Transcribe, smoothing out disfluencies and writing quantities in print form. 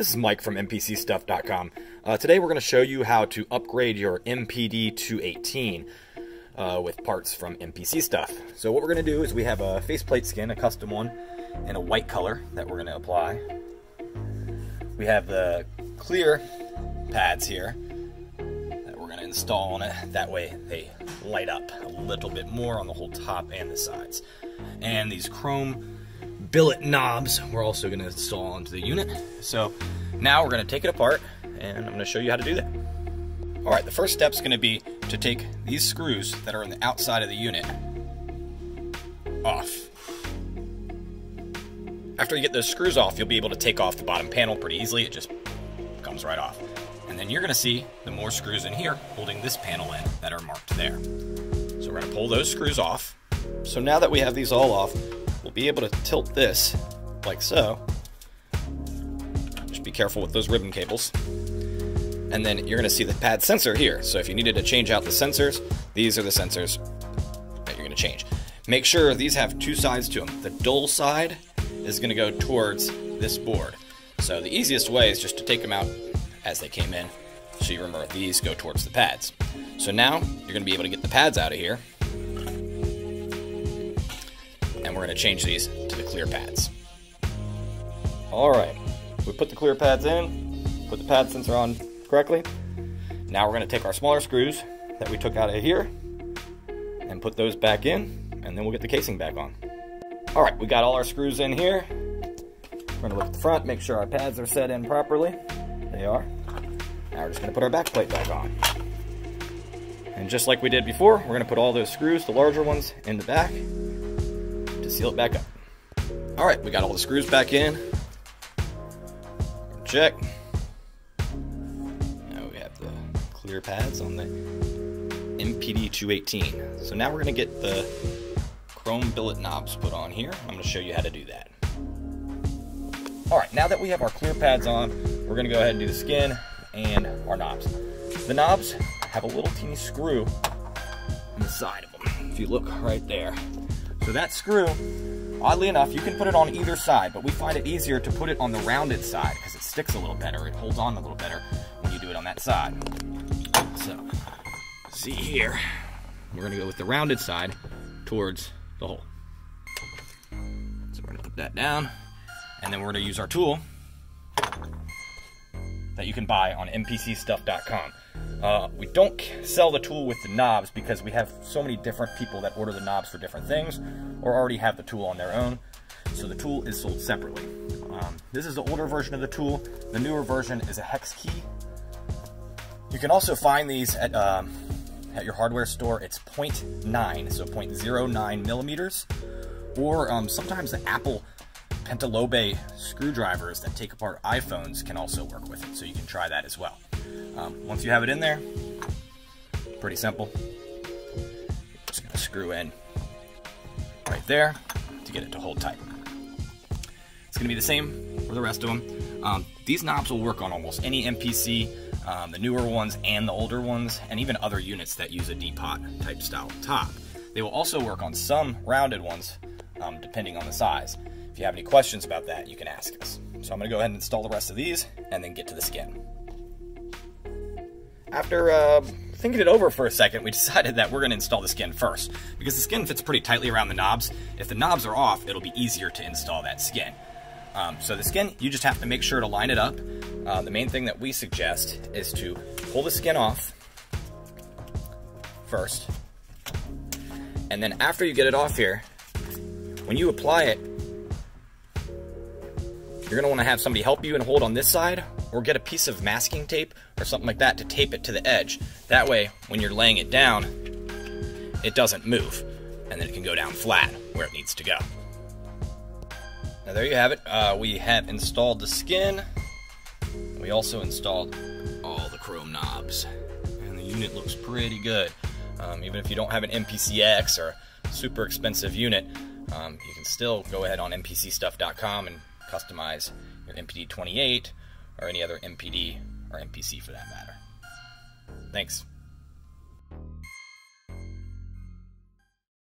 This is Mike from MPCstuff.com. Today we're going to show you how to upgrade your MPD218 with parts from MPC Stuff. So what we're going to do is we have a faceplate skin, a custom one, in a white color that we're going to apply. We have the clear pads here that we're going to install on it. That way they light up a little bit more on the whole top and the sides. And these chrome billet knobs we're also going to install onto the unit. So now we're going to take it apart and I'm going to show you how to do that. Alright, the first step is going to be to take these screws that are on the outside of the unit off. After you get those screws off, you'll be able to take off the bottom panel pretty easily. It just comes right off. And then you're going to see the more screws in here holding this panel in that are marked there. So we're going to pull those screws off. So now that we have these all off, we'll be able to tilt this like so. Just be careful with those ribbon cables. And then you're going to see the pad sensor here. So if you needed to change out the sensors, these are the sensors that you're going to change. Make sure these have two sides to them. The dull side is going to go towards this board. So the easiest way is just to take them out as they came in. So you remember these go towards the pads. So now you're going to be able to get the pads out of here. And we're going to change these to the clear pads. Alright, we put the clear pads in, put the pad sensor on correctly. Now we're going to take our smaller screws that we took out of here and put those back in, and then we'll get the casing back on. Alright, we got all our screws in here. We're going to look at the front, make sure our pads are set in properly. They are. Now we're just going to put our back plate back on. And just like we did before, we're going to put all those screws, the larger ones, in the back to seal it back up. Alright, we got all the screws back in. Check. Now we have the clear pads on the MPD218. So now we're going to get the chrome billet knobs put on here. I'm going to show you how to do that. Alright, now that we have our clear pads on, we're going to go ahead and do the skin and our knobs. The knobs have a little teeny screw on the side of them, if you look right there. So that screw, oddly enough, you can put it on either side, but we find it easier to put it on the rounded side because it sticks a little better, it holds on a little better when you do it on that side. So, see here, we're going to go with the rounded side towards the hole. So we're going to put that down, and then we're going to use our tool that you can buy on MPCstuff.com. We don't sell the tool with the knobs because we have so many different people that order the knobs for different things or already have the tool on their own. So the tool is sold separately. This is the older version of the tool. The newer version is a hex key. You can also find these at your hardware store. It's 0.9, so 0.09 millimeters. Or sometimes the Apple pentalobe screwdrivers that take apart iPhones can also work with it, so you can try that as well. Once you have it in there, pretty simple. Just going to screw in right there to get it to hold tight. It's going to be the same for the rest of them. These knobs will work on almost any MPC, the newer ones and the older ones, and even other units that use a D-pot type style top. They will also work on some rounded ones, depending on the size. If you have any questions about that, you can ask us. So I'm going to go ahead and install the rest of these and then get to the skin. After thinking it over for a second, we decided that we're going to install the skin first because the skin fits pretty tightly around the knobs. If the knobs are off, it'll be easier to install that skin. So the skin, you just have to make sure to line it up. The main thing that we suggest is to pull the skin off first. And then after you get it off here, when you apply it, you're going to want to have somebody help you and hold on this side, or get a piece of masking tape or something like that to tape it to the edge. That way, when you're laying it down, it doesn't move, and then it can go down flat where it needs to go. Now there you have it. We have installed the skin. We also installed all the chrome knobs, and the unit looks pretty good. Even if you don't have an MPCX or a super expensive unit, you can still go ahead on MPCstuff.com and customize your MPD218 or any other MPD or MPC for that matter. Thanks.